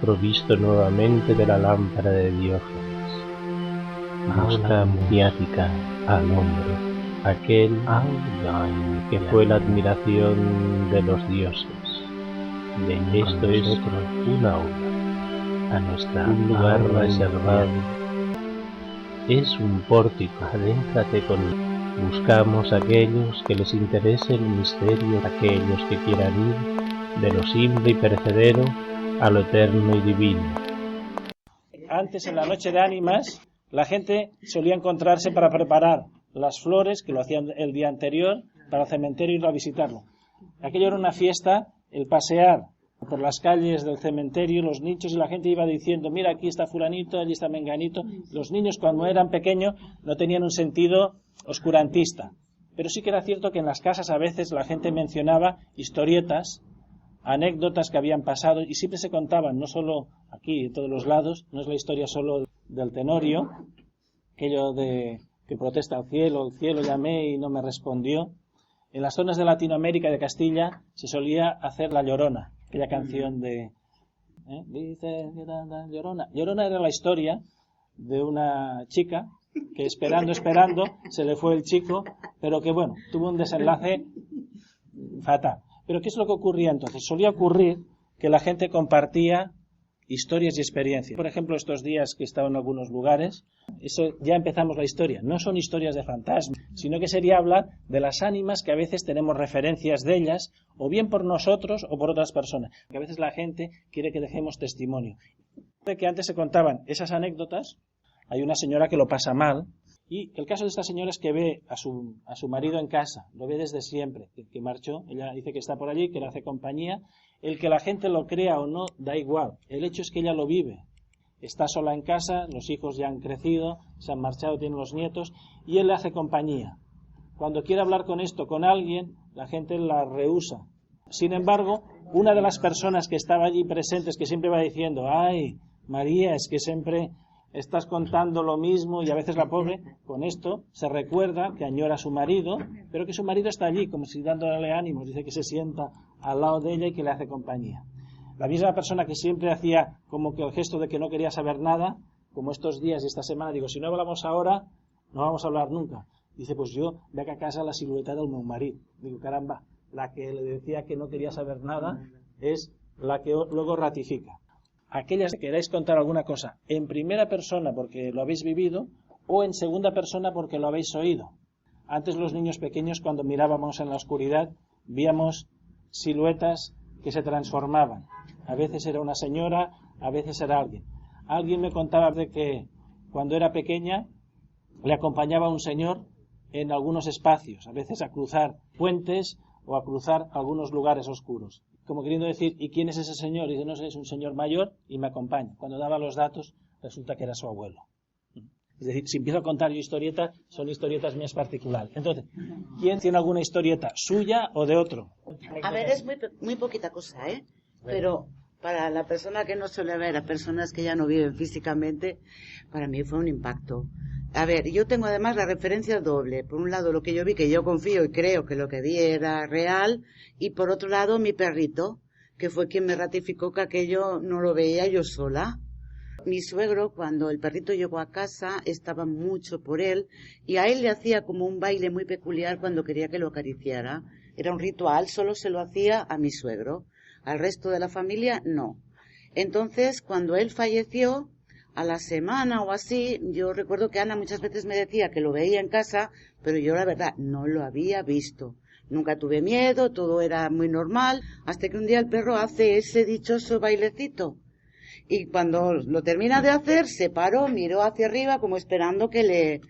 provisto nuevamente de la lámpara de Diógenes. Busca maniática al hombre, aquel que fue la admiración de los dioses. Esto es un aula, un lugar reservado, es un pórtico, adéntrate conmigo. Buscamos a aquellos que les interese el misterio, aquellos que quieran ir de lo simple y perecedero a lo eterno y divino. Antes, en la noche de ánimas, la gente solía encontrarse para preparar las flores, que lo hacían el día anterior, para el cementerio y ir a visitarlo. Aquello era una fiesta, el pasear por las calles del cementerio, los nichos, y la gente iba diciendo, mira, aquí está fulanito, allí está menganito. Los niños, cuando eran pequeños, no tenían un sentido oscurantista. Pero sí que era cierto que en las casas a veces la gente mencionaba historietas, anécdotas que habían pasado, y siempre se contaban, no solo aquí, en todos los lados, no es la historia solo del Tenorio, aquello de que protesta al cielo, el cielo llamé y no me respondió. En las zonas de Latinoamérica y de Castilla se solía hacer la Llorona, aquella canción de dice Llorona. Llorona era la historia de una chica que esperando se le fue el chico, pero que bueno, tuvo un desenlace fatal. Pero ¿qué es lo que ocurría entonces? Solía ocurrir que la gente compartía historias y experiencias. Por ejemplo, estos días que he estado en algunos lugares, eso ya empezamos la historia. No son historias de fantasmas, sino que sería hablar de las ánimas que a veces tenemos referencias de ellas, o bien por nosotros o por otras personas. Que a veces la gente quiere que dejemos testimonio. Que antes se contaban esas anécdotas, hay una señora que lo pasa mal, y el caso de esta señora es que ve a su marido en casa, lo ve desde siempre, que marchó, ella dice que está por allí, que le hace compañía. El que la gente lo crea o no, da igual. El hecho es que ella lo vive. Está sola en casa, los hijos ya han crecido, se han marchado, tienen los nietos, y él le hace compañía. Cuando quiere hablar con esto con alguien, la gente la rehúsa. Sin embargo, una de las personas que estaba allí presentes, que siempre va diciendo, ay, María, es que siempre estás contando lo mismo, y a veces la pobre, con esto, se recuerda que añora a su marido, pero que su marido está allí, como si dándole ánimos, dice que se sienta al lado de ella y que le hace compañía. La misma persona que siempre hacía como que el gesto de que no quería saber nada, como estos días y esta semana, digo, si no hablamos ahora, no vamos a hablar nunca. Dice, pues yo veig a casa la silueta del meu marit. Digo, caramba, la que le decía que no quería saber nada es la que luego ratifica. Aquellas que queráis contar alguna cosa en primera persona porque lo habéis vivido, o en segunda persona porque lo habéis oído. Antes los niños pequeños, cuando mirábamos en la oscuridad, víamos siluetas que se transformaban. A veces era una señora, a veces era alguien. Alguien me contaba de que cuando era pequeña le acompañaba un señor en algunos espacios, a veces a cruzar puentes o a cruzar algunos lugares oscuros. Como queriendo decir, ¿y quién es ese señor? Y dice, no sé, es un señor mayor y me acompaña. Cuando daba los datos, resulta que era su abuelo. Es decir, si empiezo a contar yo historietas, son historietas mías particulares. Entonces, ¿quién tiene alguna historieta suya o de otro? A ver, es muy poquita cosa, ¿eh? Pero para la persona que no suele ver, a personas que ya no viven físicamente, para mí fue un impacto. A ver, yo tengo además la referencia doble. Por un lado, lo que yo vi, que yo confío y creo que lo que vi era real. Y por otro lado, mi perrito, que fue quien me ratificó que aquello no lo veía yo sola. Mi suegro, cuando el perrito llegó a casa, estaba mucho por él. Y a él le hacía como un baile muy peculiar cuando quería que lo acariciara. Era un ritual, solo se lo hacía a mi suegro. Al resto de la familia, no. Entonces, cuando él falleció, a la semana o así, yo recuerdo que Ana muchas veces me decía que lo veía en casa, pero yo la verdad no lo había visto. Nunca tuve miedo, todo era muy normal, hasta que un día el perro hace ese dichoso bailecito. Y cuando lo termina de hacer, se paró, miró hacia arriba como esperando que le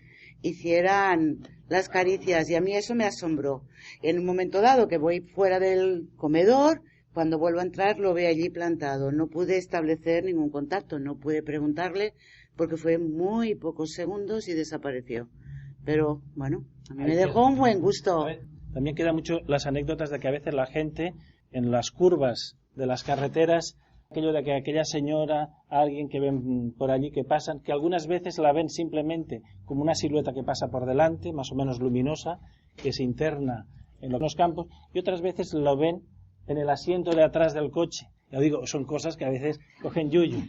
hicieran las caricias, y a mí eso me asombró. En un momento dado que voy fuera del comedor, cuando vuelvo a entrar lo veo allí plantado. No pude establecer ningún contacto, no pude preguntarle porque fue muy pocos segundos y desapareció. Pero bueno, a mí me dejó un buen gusto. También quedan mucho las anécdotas de que a veces la gente en las curvas de las carreteras, aquello de que aquella señora, alguien que ven por allí que pasan, que algunas veces la ven simplemente como una silueta que pasa por delante, más o menos luminosa, que se interna en los campos, y otras veces lo ven en el asiento de atrás del coche. Ya digo, son cosas que a veces cogen yuyu.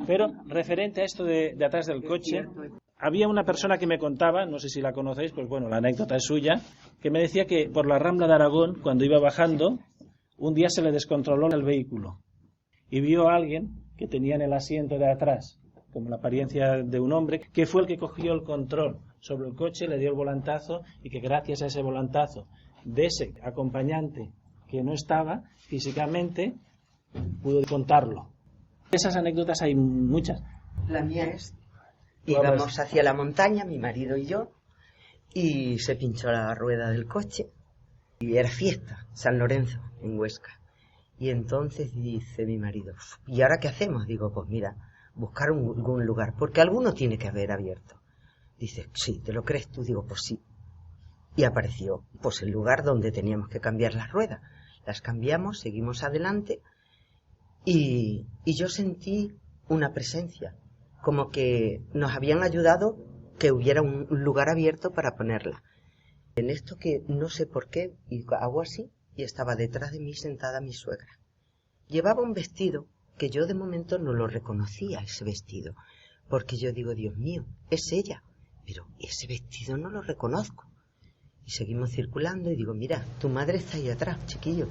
Pero referente a esto de atrás del coche, había una persona que me contaba, no sé si la conocéis, pues bueno, la anécdota es suya, que me decía que por la Rambla de Aragón, cuando iba bajando, un día se le descontroló el vehículo y vio a alguien que tenía en el asiento de atrás, como la apariencia de un hombre, que fue el que cogió el control sobre el coche, le dio el volantazo y que gracias a ese volantazo de ese acompañante que no estaba físicamente, pudo contarlo. Esas anécdotas hay muchas. La mía es, íbamos hacia la montaña, mi marido y yo, y se pinchó la rueda del coche, y era fiesta, San Lorenzo, en Huesca. Y entonces dice mi marido, ¿y ahora qué hacemos? Digo, pues mira, buscar algún lugar, porque alguno tiene que haber abierto. Dice, sí, ¿te lo crees tú? Digo, pues sí. Y apareció, pues el lugar donde teníamos que cambiar las ruedas. Las cambiamos, seguimos adelante, y yo sentí una presencia, como que nos habían ayudado que hubiera un lugar abierto para ponerla. En esto que no sé por qué, y hago así, y estaba detrás de mí sentada mi suegra. Llevaba un vestido que yo de momento no lo reconocía, ese vestido, porque yo digo, Dios mío, es ella, pero ese vestido no lo reconozco. Y seguimos circulando y digo, mira, tu madre está ahí atrás, chiquillo.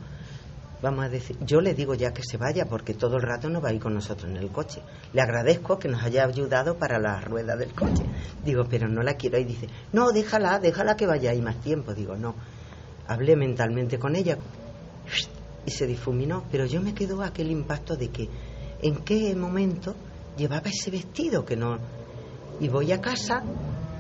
Vamos a decir, yo le digo ya que se vaya porque todo el rato no va a ir con nosotros en el coche. Le agradezco que nos haya ayudado para la rueda del coche. Digo, pero no la quiero. Y dice, no, déjala que vaya ahí más tiempo. Digo, no. Hablé mentalmente con ella y se difuminó, pero yo me quedó aquel impacto de que en qué momento llevaba ese vestido que no. Y voy a casa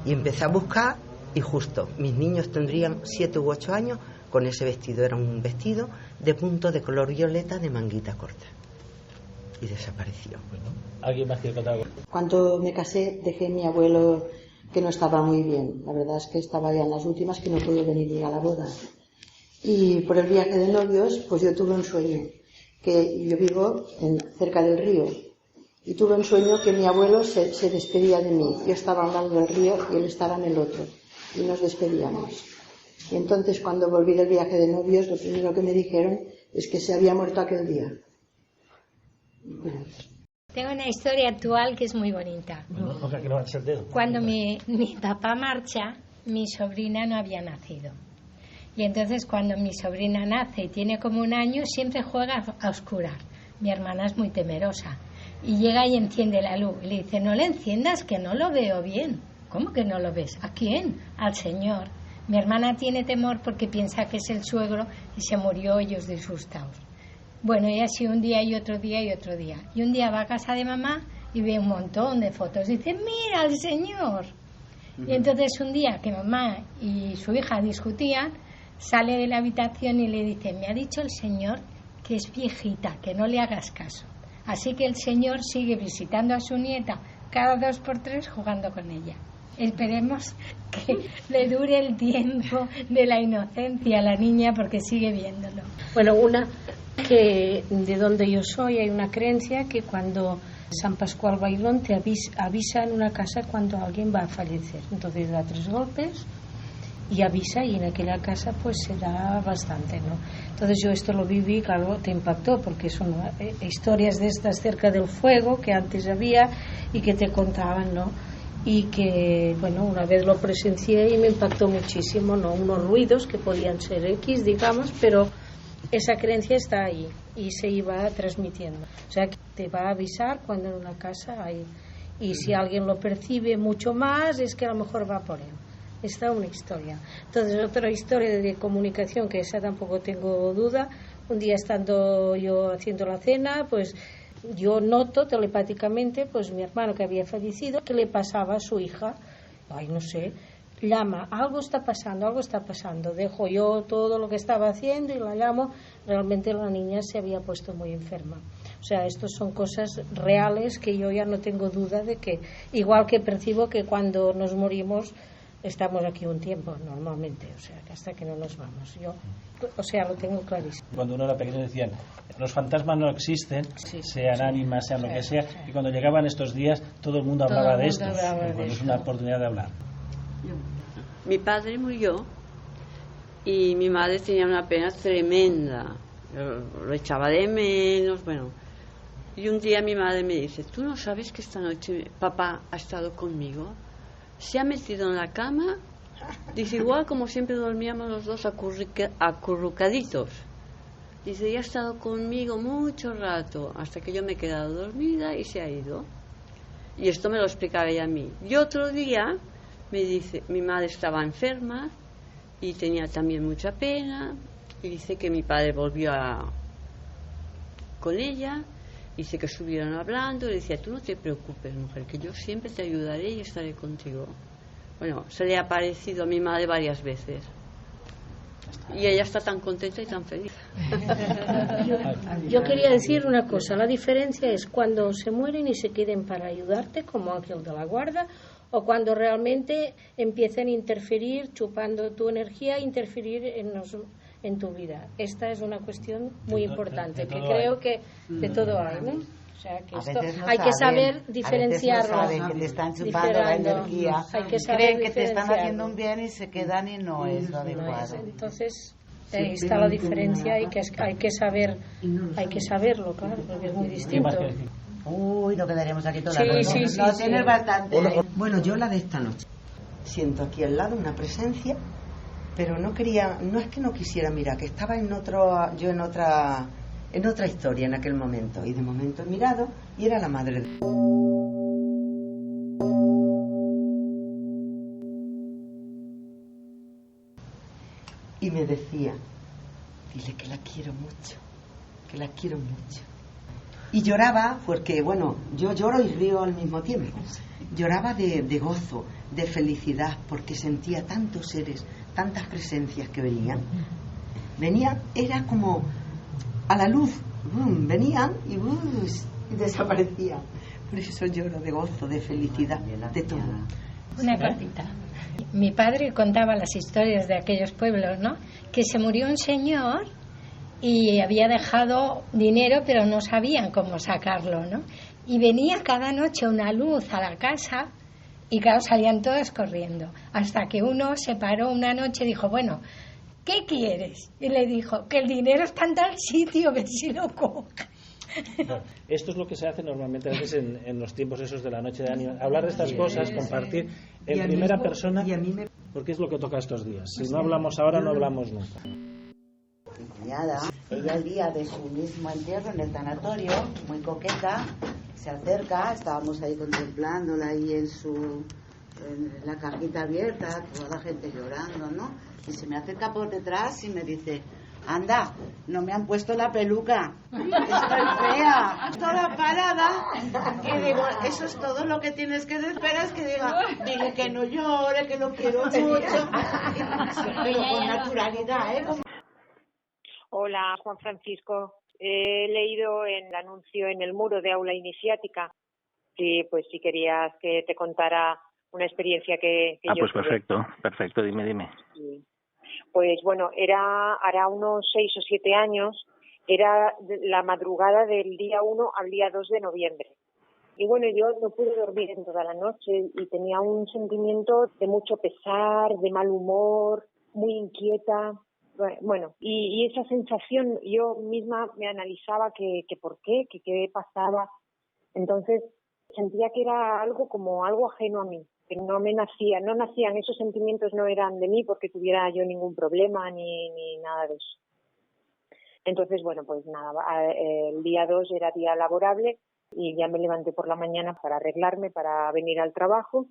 y empecé a buscar y justo mis niños tendrían 7 u 8 años. Con ese vestido, era un vestido de punto de color violeta de manguita corta. Y desapareció. ¿Alguien más quiere contar algo? Cuando me casé dejé a mi abuelo que no estaba muy bien. La verdad es que estaba ya en las últimas, que no pudo venir a la boda. Y por el viaje de novios, pues yo tuve un sueño. Que yo vivo cerca del río. Y tuve un sueño que mi abuelo se despedía de mí. Yo estaba a un lado del río y él estaba en el otro. Y nos despedíamos. Y entonces cuando volví del viaje de novios, lo primero que me dijeron es que se había muerto aquel día. Tengo una historia actual que es muy bonita. Cuando mi papá marcha, mi sobrina no había nacido. Y entonces cuando mi sobrina nace y tiene como 1 año, siempre juega a oscuras. Mi hermana es muy temerosa. Y llega y enciende la luz. Y le dice, no le enciendas, que no lo veo bien. ¿Cómo que no lo ves? ¿A quién? Al Señor. Mi hermana tiene temor porque piensa que es el suegro y se murió ellos disgustados. Bueno, y así un día y otro día y otro día. Y un día va a casa de mamá y ve un montón de fotos. Dice, mira al Señor. Y entonces un día que mamá y su hija discutían, sale de la habitación y le dice, me ha dicho el Señor que es viejita, que no le hagas caso. Así que el Señor sigue visitando a su nieta cada 2 por 3 jugando con ella. Esperemos que le dure el tiempo de la inocencia a la niña porque sigue viéndolo. Bueno, que de donde yo soy hay una creencia que cuando San Pascual Bailón te avisa en una casa cuando alguien va a fallecer. Entonces da 3 golpes y avisa, y en aquella casa pues se da bastante, ¿no? Entonces yo esto lo viví, claro, te impactó porque son historias de estas cerca del fuego que antes había y que te contaban, ¿no? Y que, bueno, una vez lo presencié y me impactó muchísimo, ¿no? Unos ruidos que podían ser X, digamos, pero esa creencia está ahí y se iba transmitiendo. O sea, que te va a avisar cuando en una casa hay. Y si alguien lo percibe mucho más, es que a lo mejor va por él. Está una historia. Entonces, otra historia de comunicación, que esa tampoco tengo duda. Un día estando yo haciendo la cena, pues yo noto telepáticamente, pues mi hermano que había fallecido, que le pasaba a su hija, ay, no sé, llama, algo está pasando, dejo yo todo lo que estaba haciendo y la llamo, realmente la niña se había puesto muy enferma. O sea, estas son cosas reales que yo ya no tengo duda de que, igual que percibo que cuando nos morimos, estamos aquí un tiempo normalmente, o sea, que hasta que no nos vamos. Yo, o sea, lo tengo clarísimo. Cuando uno era pequeño decían, los fantasmas no existen, sí, sean ánimas, sean lo que sea, sí. Y cuando llegaban estos días todo el mundo hablaba de esto. Es una oportunidad de hablar. Mi padre murió y mi madre tenía una pena tremenda. Lo echaba de menos, bueno, Y un día mi madre me dice, ¿tú no sabes que esta noche papá ha estado conmigo? Se ha metido en la cama, dice, igual como siempre dormíamos los dos acurrucaditos. Dice, y ha estado conmigo mucho rato, hasta que yo me he quedado dormida y se ha ido. Y esto me lo explicaba ella a mí. Y otro día me dice, mi madre estaba enferma y tenía también mucha pena, y dice que mi padre volvió con ella. Dice que estuvieron hablando, le decía, tú no te preocupes, mujer, que yo siempre te ayudaré y estaré contigo. Bueno, se le ha aparecido a mi madre varias veces. Y ella está tan contenta y tan feliz. Yo quería decir una cosa, la diferencia es cuando se mueren y se queden para ayudarte, como ángel de la guarda, o cuando realmente empiecen a interferir, chupando tu energía, interferir en tu vida. Esta es una cuestión muy importante, que creo que de todo hay, ¿no? O sea, que esto hay que saber diferenciarlo. A veces no saben que te están chupando la energía. Creen que te están haciendo un bien y se quedan y no es lo adecuado. Entonces, ahí está la diferencia y que hay que saberlo, claro, porque es muy distinto. Uy, no quedaríamos aquí toda la noche. Sí, tienes bastante. Bueno, yo la de esta noche. Siento aquí al lado una presencia, pero no es que no quisiera mirar, que estaba en otra historia en aquel momento, y de momento he mirado y era la madre de... Y me decía, dile que la quiero mucho, que la quiero mucho. Y lloraba porque, bueno, yo lloro y río al mismo tiempo. Lloraba de gozo, de felicidad, porque sentía tantos seres, tantas presencias que venían. Venían, era como a la luz, venían y desaparecían. Por eso lloro de gozo, de felicidad, de todo. Una cortita. Mi padre contaba las historias de aquellos pueblos, ¿no? Que se murió un señor y había dejado dinero, pero no sabían cómo sacarlo, ¿no? Y venía cada noche una luz a la casa y claro, salían todos corriendo. Hasta que uno se paró una noche y dijo, bueno, ¿qué quieres? Y le dijo, que el dinero está en tal sitio, ver si lo coge. No, esto es lo que se hace normalmente a veces en los tiempos esos de la noche de ánimo, hablar de estas cosas, compartir en primera persona, porque es lo que toca estos días. Si no hablamos ahora, no hablamos nunca. Mi cuñada, ella el día de su mismo entierro en el tanatorio, muy coqueta, se acerca, estábamos ahí contemplándola ahí en la cajita abierta, toda la gente llorando, ¿no? Y se me acerca por detrás y me dice, anda, no me han puesto la peluca, estoy fea, toda parada. Y digo, eso es todo lo que tienes que esperar, es que dile que no llore, que lo quiero mucho, pero con naturalidad, ¿eh? Hola, Juan Francisco. He leído el anuncio en el muro de aula iniciática. Sí, pues si querías que te contara una experiencia que yo pues tuve. perfecto, dime. Sí. Pues bueno, hará unos 6 o 7 años, era la madrugada del día 1 al día 2 de noviembre. Y bueno, yo no pude dormir en toda la noche y tenía un sentimiento de mucho pesar, de mal humor, muy inquieta. Bueno, y esa sensación yo misma me analizaba que por qué, que qué pasaba. Entonces sentía que era algo como algo ajeno a mí, que no nacían, esos sentimientos no eran de mí porque tuviera yo ningún problema ni nada de eso. Entonces, bueno, pues nada, el día 2 era día laborable y ya me levanté por la mañana para arreglarme, para venir al trabajo.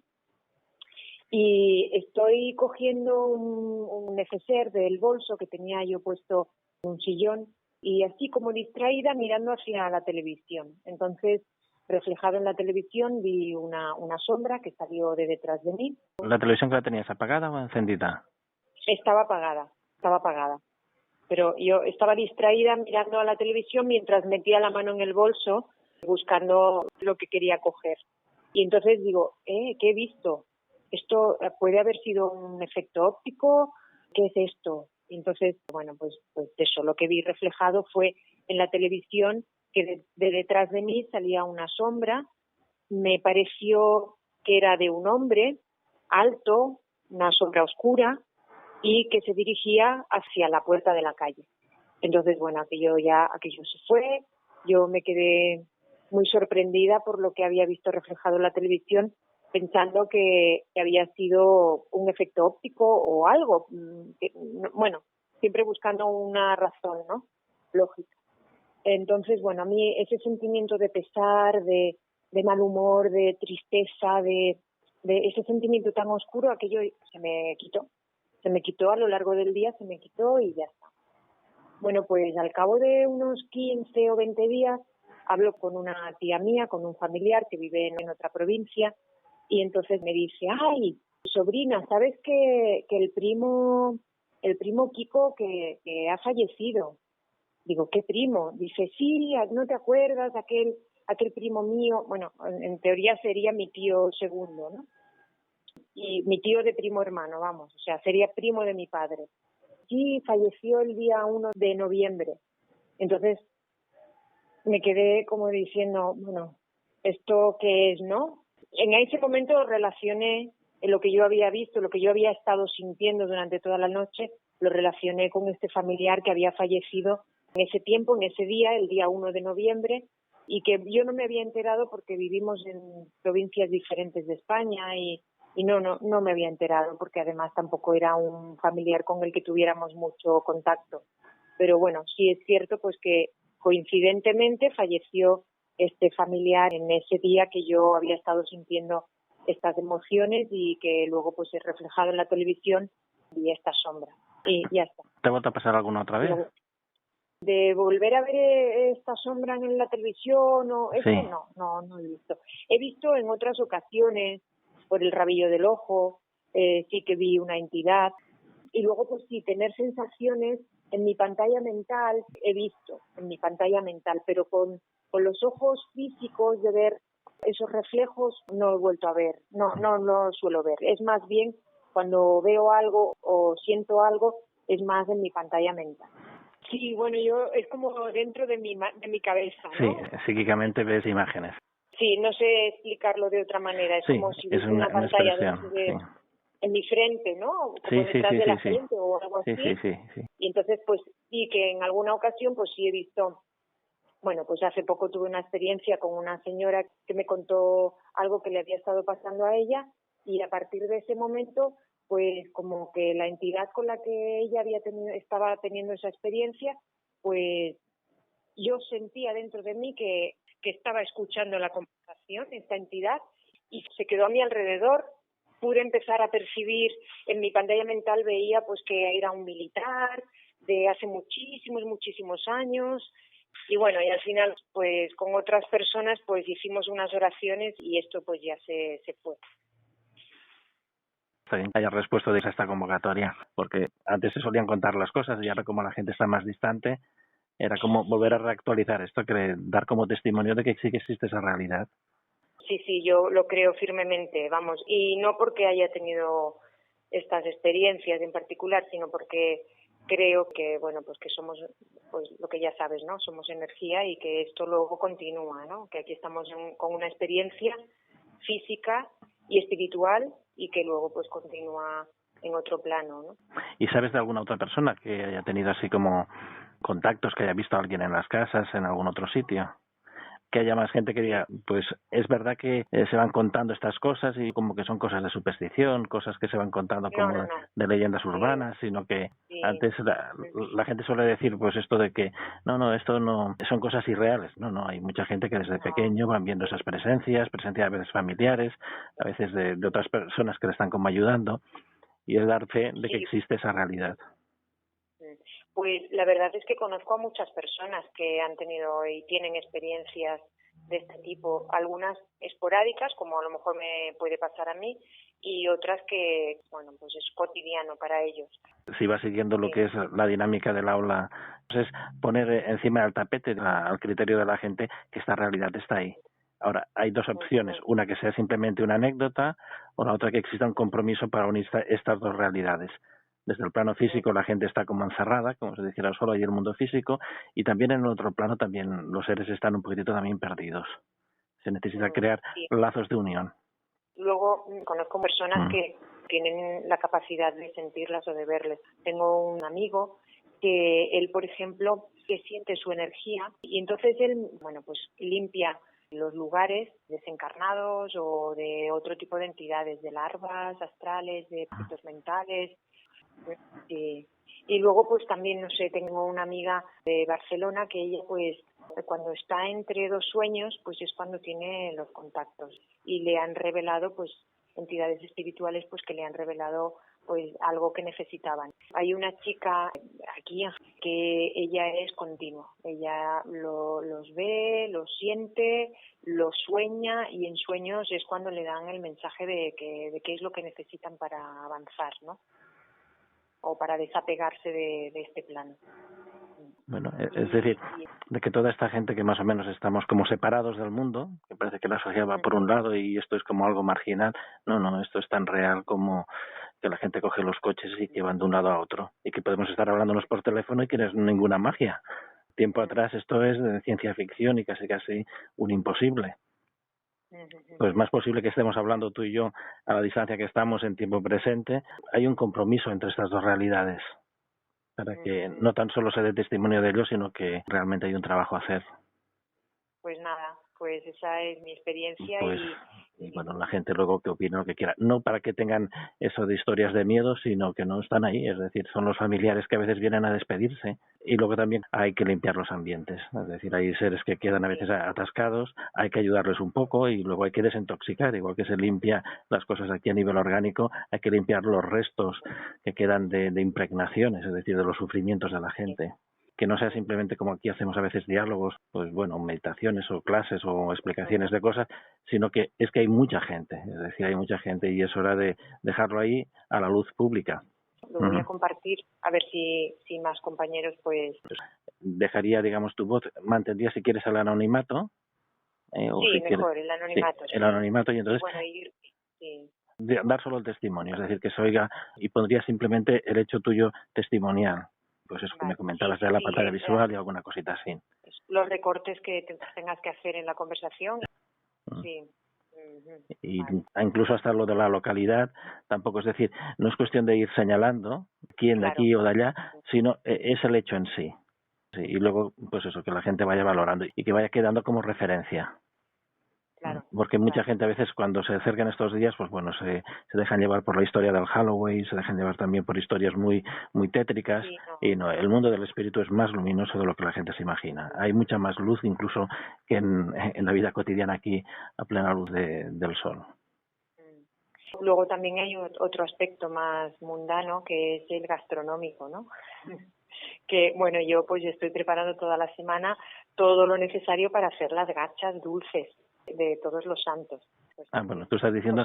Y estoy cogiendo un neceser del bolso que tenía yo puesto en un sillón y así como distraída mirando hacia la televisión. Entonces, reflejado en la televisión, vi una sombra que salió de detrás de mí. ¿La televisión que la tenías apagada o encendida? Estaba apagada. Pero yo estaba distraída mirando a la televisión mientras metía la mano en el bolso buscando lo que quería coger. Y entonces digo, ¿qué he visto? ¿Esto puede haber sido un efecto óptico? ¿Qué es esto? Y entonces, bueno, pues eso, lo que vi reflejado fue en la televisión que de detrás de mí salía una sombra. Me pareció que era de un hombre alto, una sombra oscura, y que se dirigía hacia la puerta de la calle. Entonces, bueno, aquello se fue, yo me quedé muy sorprendida por lo que había visto reflejado en la televisión, pensando que había sido un efecto óptico o algo. Bueno, siempre buscando una razón, ¿no? Lógica. Entonces, bueno, a mí ese sentimiento de pesar, de mal humor, de tristeza, de ese sentimiento tan oscuro, aquello se me quitó a lo largo del día, se me quitó y ya está. Bueno, pues al cabo de unos 15 o 20 días hablo con una tía mía, con un familiar que vive en otra provincia, y entonces me dice: ay, sobrina, ¿sabes que el primo Kiko que ha fallecido? Digo, ¿qué primo? Dice, sí, ¿no te acuerdas? Aquel primo mío, bueno, en teoría sería mi tío segundo, ¿no? Y mi tío de primo hermano, vamos, o sea, sería primo de mi padre. Sí, falleció el día 1 de noviembre. Entonces me quedé como diciendo, bueno, ¿esto qué es, no? En ese momento relacioné lo que yo había visto, lo que yo había estado sintiendo durante toda la noche, lo relacioné con este familiar que había fallecido en ese tiempo, en ese día, el día 1 de noviembre, y que yo no me había enterado porque vivimos en provincias diferentes de España y no me había enterado porque además tampoco era un familiar con el que tuviéramos mucho contacto. Pero bueno, sí es cierto pues que coincidentemente falleció este familiar en ese día que yo había estado sintiendo estas emociones y que luego pues he reflejado en la televisión y esta sombra. Y ya está. ¿Te ha vuelto a pasar alguna otra vez? De volver a ver esta sombra en la televisión o eso, sí. No he visto. He visto en otras ocasiones por el rabillo del ojo, sí que vi una entidad, y luego pues sí, tener sensaciones en mi pantalla mental, he visto en mi pantalla mental, pero con los ojos físicos de ver esos reflejos no he vuelto a ver, no suelo ver, es más bien cuando veo algo o siento algo, es más en mi pantalla mental. Sí, bueno, yo es como dentro de mi cabeza, ¿no? Sí, psíquicamente ves imágenes. Sí, no sé explicarlo de otra manera, es como si hubiese una pantalla dentro de, en mi frente, ¿no? Como detrás de la frente o algo así. Sí. Y entonces, pues sí, que en alguna ocasión, pues sí he visto, bueno, pues hace poco tuve una experiencia con una señora que me contó algo que le había estado pasando a ella y a partir de ese momento, pues como que la entidad con la que ella estaba teniendo esa experiencia, pues yo sentía dentro de mí que estaba escuchando la conversación, esta entidad, y se quedó a mi alrededor. Pude empezar a percibir, en mi pantalla mental veía pues que era un militar de hace muchísimos años, y bueno, y al final pues con otras personas pues hicimos unas oraciones y esto pues ya se fue. Hayas respuesto de esta convocatoria, porque antes se solían contar las cosas y ahora como la gente está más distante, era como volver a reactualizar esto, dar como testimonio de que sí que existe esa realidad. Sí, yo lo creo firmemente, vamos, y no porque haya tenido estas experiencias en particular, sino porque creo que, bueno, pues que somos, pues lo que ya sabes, ¿no? Somos energía y que esto luego continúa, ¿no? Que aquí estamos con una experiencia física y espiritual y que luego pues continúa en otro plano, ¿no? ¿Y sabes de alguna otra persona que haya tenido así como contactos, que haya visto a alguien en las casas, en algún otro sitio? Que haya más gente que diga, pues es verdad que se van contando estas cosas y como que son cosas de superstición, cosas que se van contando como de leyendas urbanas, sino que antes la gente suele decir pues esto de que esto no son cosas irreales. No, hay mucha gente que desde pequeño van viendo esas presencias a veces familiares, a veces de otras personas que le están como ayudando, y es dar fe de que existe esa realidad. Pues la verdad es que conozco a muchas personas que han tenido y tienen experiencias de este tipo, algunas esporádicas, como a lo mejor me puede pasar a mí, y otras que, bueno, pues es cotidiano para ellos. Si va siguiendo lo que es la dinámica del aula, pues es poner encima del tapete al criterio de la gente que esta realidad está ahí. Ahora, hay dos opciones, una que sea simplemente una anécdota o la otra que exista un compromiso para unir estas dos realidades. Desde el plano físico la gente está como encerrada, como se dijera, solo hay el mundo físico, y también en el otro plano también los seres están un poquitito también perdidos. Se necesita crear lazos de unión. Luego conozco personas que tienen la capacidad de sentirlas o de verles. Tengo un amigo que él, por ejemplo, que siente su energía y entonces él, bueno, pues limpia los lugares desencarnados o de otro tipo de entidades, de larvas astrales, de espíritus mentales. Y luego pues también, no sé, tengo una amiga de Barcelona que ella pues cuando está entre dos sueños pues es cuando tiene los contactos y le han revelado pues entidades espirituales pues que le han revelado pues algo que necesitaban. Hay una chica aquí que ella es continua, ella los ve, los siente, los sueña y en sueños es cuando le dan el mensaje de qué es lo que necesitan para avanzar, ¿no? O para desapegarse de este plano. Bueno, es decir, de que toda esta gente que más o menos estamos como separados del mundo, que parece que la sociedad va por un lado y esto es como algo marginal, no, esto es tan real como que la gente coge los coches y que van de un lado a otro y que podemos estar hablándonos por teléfono y que no es ninguna magia. Tiempo atrás esto es de ciencia ficción y casi un imposible. Pues más posible que estemos hablando tú y yo a la distancia que estamos en tiempo presente. Hay un compromiso entre estas dos realidades para que no tan solo se dé testimonio de ello, sino que realmente hay un trabajo a hacer. Pues nada, pues esa es mi experiencia pues, y bueno, la gente luego que opine lo que quiera. No para que tengan eso de historias de miedo, sino que no están ahí. Es decir, son los familiares que a veces vienen a despedirse. Y luego también hay que limpiar los ambientes. Es decir, hay seres que quedan a veces atascados, hay que ayudarles un poco y luego hay que desintoxicar. Igual que se limpia las cosas aquí a nivel orgánico, hay que limpiar los restos que quedan de impregnaciones, es decir, de los sufrimientos de la gente. Que no sea simplemente como aquí hacemos a veces diálogos, pues bueno, meditaciones o clases o explicaciones de cosas, sino que es que hay mucha gente, es decir, hay mucha gente y es hora de dejarlo ahí a la luz pública. Lo voy a compartir, a ver si más compañeros pues... Dejaría, digamos, tu voz, mantendría si quieres el anonimato. O sí, si mejor, el anonimato. Sí, el anonimato y entonces... Bueno, sí. Dar solo el testimonio, es decir, que se oiga y pondría simplemente el hecho tuyo testimonial. Pues eso que me comentabas de la pantalla visual y alguna cosita así. Los recortes que tengas que hacer en la conversación. Sí. Y incluso hasta lo de la localidad, tampoco es decir, no es cuestión de ir señalando quién de aquí o de allá, sino es el hecho en sí. Y luego, pues eso, que la gente vaya valorando y que vaya quedando como referencia. Claro, porque mucha gente a veces cuando se acercan estos días, pues bueno, se dejan llevar por la historia del Halloween, se dejan llevar también por historias muy tétricas, y no, el mundo del espíritu es más luminoso de lo que la gente se imagina. Hay mucha más luz incluso que en la vida cotidiana aquí a plena luz del sol. Luego también hay otro aspecto más mundano que es el gastronómico, ¿no? Que bueno, yo pues estoy preparando toda la semana todo lo necesario para hacer las gachas dulces de todos los santos. Pues, bueno, tú estás diciendo,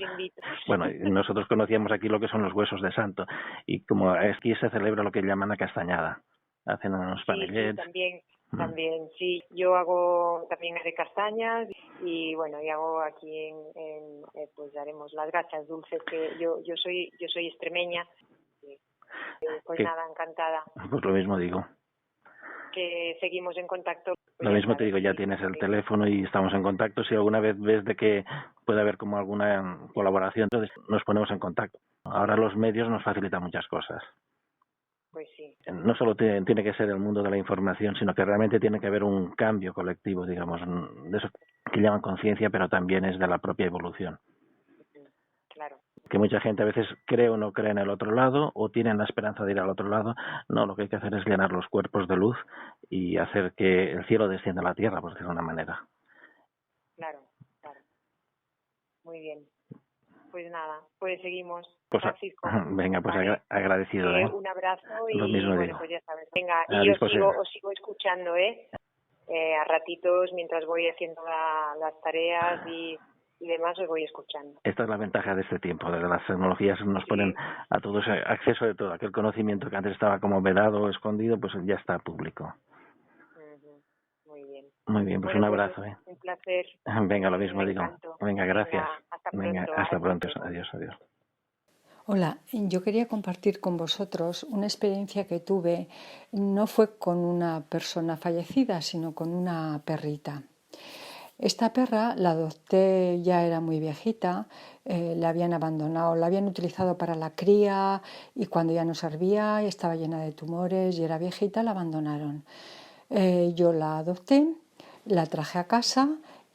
bueno, nosotros conocíamos aquí lo que son los huesos de santo y como aquí se celebra lo que llaman la castañada, hacen unos panellets. Sí, también, sí, yo hago también de castañas y bueno, y hago aquí pues haremos las gachas dulces que yo soy extremeña, pues nada, encantada. Pues lo mismo digo. Que seguimos en contacto. Lo mismo te digo, ya tienes el teléfono y estamos en contacto. Si alguna vez ves de que puede haber como alguna colaboración, entonces nos ponemos en contacto. Ahora los medios nos facilitan muchas cosas. Pues sí. No solo tiene que ser el mundo de la información, sino que realmente tiene que haber un cambio colectivo, digamos, de eso que llaman conciencia, pero también es de la propia evolución. Claro. Que mucha gente a veces cree o no cree en el otro lado o tienen la esperanza de ir al otro lado. No, lo que hay que hacer es llenar los cuerpos de luz y hacer que el cielo descienda a la tierra, por decirlo de una manera. Claro. Muy bien. Pues nada, pues seguimos. Pues, Francisco. Venga, pues agradecido. Un abrazo y lo mismo bueno, digo. pues ya sabes. Venga, y os sigo escuchando, a ratitos mientras voy haciendo las tareas y demás os voy escuchando. Esta es la ventaja de este tiempo, de las tecnologías nos ponen a todos acceso de todo. Aquel conocimiento que antes estaba como vedado o escondido, pues ya está público. Muy bien. Muy bien, pues un abrazo. Un placer. Venga, lo mismo digo. Venga, gracias. Venga, hasta pronto. Adiós. Hola, yo quería compartir con vosotros una experiencia que tuve. No fue con una persona fallecida, sino con una perrita. Esta perra la adopté, ya era muy viejita, la habían abandonado, la habían utilizado para la cría y cuando ya no servía, estaba llena de tumores y era viejita, la abandonaron. Yo la adopté, la traje a casa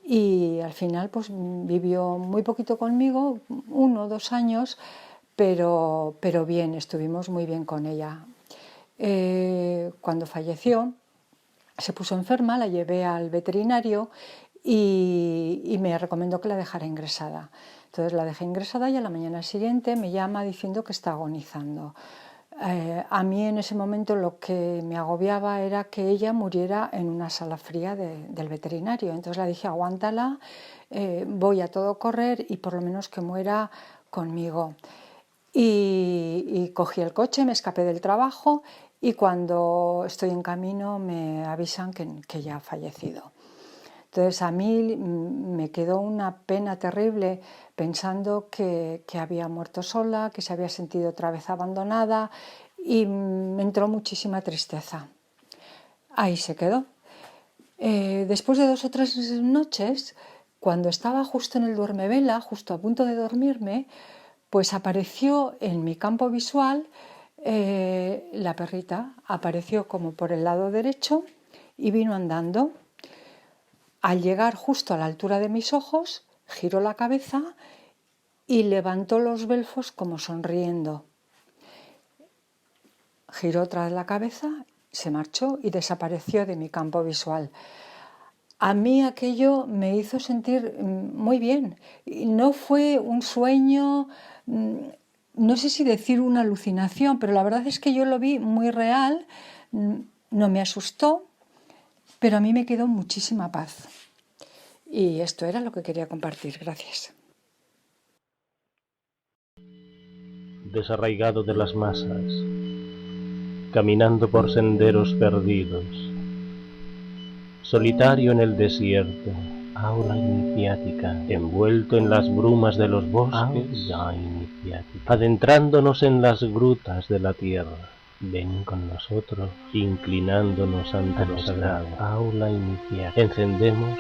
y al final pues vivió muy poquito conmigo, 1 o 2 años, pero bien, estuvimos muy bien con ella. Cuando falleció, se puso enferma, la llevé al veterinario y me recomendó que la dejara ingresada. Entonces la dejé ingresada y a la mañana siguiente me llama diciendo que está agonizando. A mí en ese momento lo que me agobiaba era que ella muriera en una sala fría del veterinario. Entonces le dije, aguántala, voy a todo correr y por lo menos que muera conmigo. Y cogí el coche, me escapé del trabajo y cuando estoy en camino me avisan que ya ha fallecido. Entonces a mí me quedó una pena terrible pensando que había muerto sola, que se había sentido otra vez abandonada y me entró muchísima tristeza. Ahí se quedó. Después de 2 o 3 noches, cuando estaba justo en el duermevela, justo a punto de dormirme, pues apareció en mi campo visual la perrita, apareció como por el lado derecho y vino andando. Al llegar justo a la altura de mis ojos, giró la cabeza y levantó los belfos como sonriendo. Giró otra vez la cabeza, se marchó y desapareció de mi campo visual. A mí aquello me hizo sentir muy bien. No fue un sueño, no sé si decir una alucinación, pero la verdad es que yo lo vi muy real, no me asustó, pero a mí me quedó muchísima paz. Y esto era lo que quería compartir. Gracias. Desarraigado de las masas, caminando por senderos perdidos, solitario en el desierto, aula iniciática, envuelto en las brumas de los bosques, adentrándonos en las grutas de la tierra. Ven con nosotros, inclinándonos ante lo sagrado, aula iniciática. Encendemos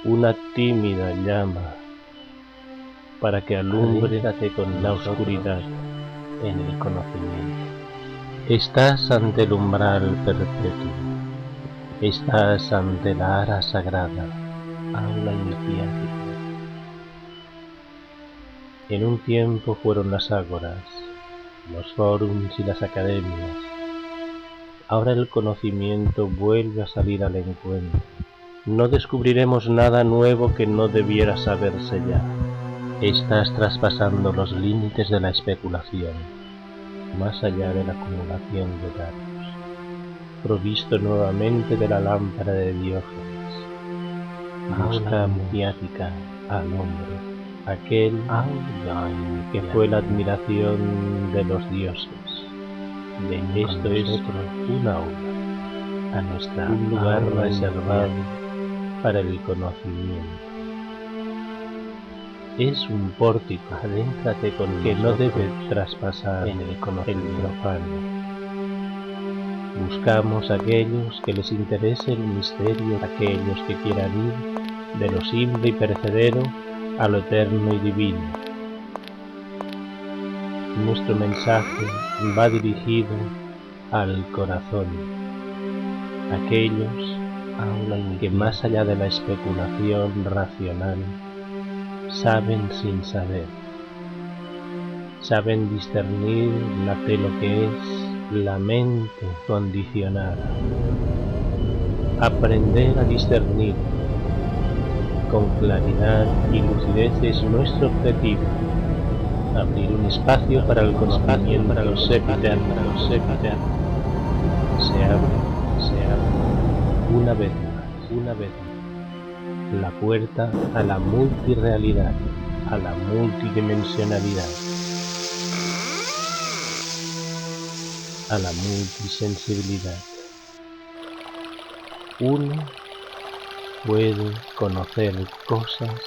una tímida llama para que alumbre con la oscuridad en el conocimiento. Estás ante el umbral perpetuo, estás ante la ara sagrada, aula iniciática. En un tiempo fueron las ágoras, los fórums y las academias. Ahora el conocimiento vuelve a salir al encuentro. No descubriremos nada nuevo que no debiera saberse ya. Estás traspasando los límites de la especulación, más allá de la acumulación de datos, provisto nuevamente de la lámpara de Diógenes. Busca mediática al hombre, aquel que fue la admiración de los dioses. Esto es un aula, un lugar reservado para el conocimiento. Es un pórtico, adéntrate con que no debe traspasar el profano. Buscamos a aquellos que les interese el misterio, aquellos que quieran ir de lo simple y perecedero a lo eterno y divino. Nuestro mensaje va dirigido al corazón, aquellos que más allá de la especulación racional saben sin saber, saben discernir de lo que es la mente condicionada. Aprender a discernir con claridad y lucidez es nuestro objetivo. Abrir un espacio para el conocimiento, para los sepiter. Se abre una vez más, la puerta a la multirrealidad, a la multidimensionalidad, a la multisensibilidad. Uno puede conocer cosas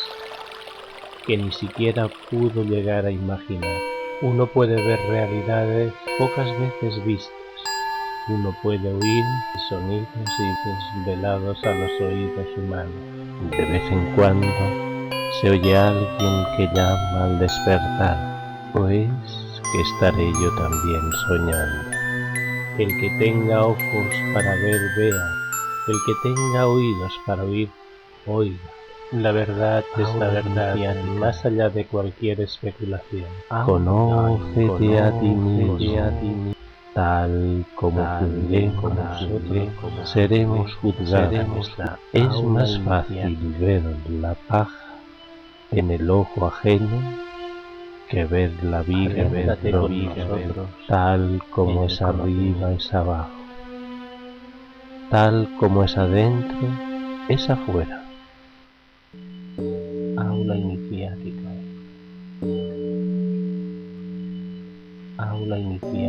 que ni siquiera pudo llegar a imaginar. Uno puede ver realidades pocas veces vistas. Uno puede oír sonidos y desvelados a los oídos humanos. De vez en cuando se oye a alguien que llama al despertar, pues que estaré yo también soñando. El que tenga ojos para ver, vea. El que tenga oídos para oír, oiga. La verdad es la verdad, más allá de cualquier especulación. Conócete a ti mismo, tal como juzguemos, seremos juzgados. Es más fácil ver la paja en el ojo ajeno que ver la viga en el propio, tal como es arriba es abajo, tal como es adentro es afuera. Aula iniciática. Aula iniciática.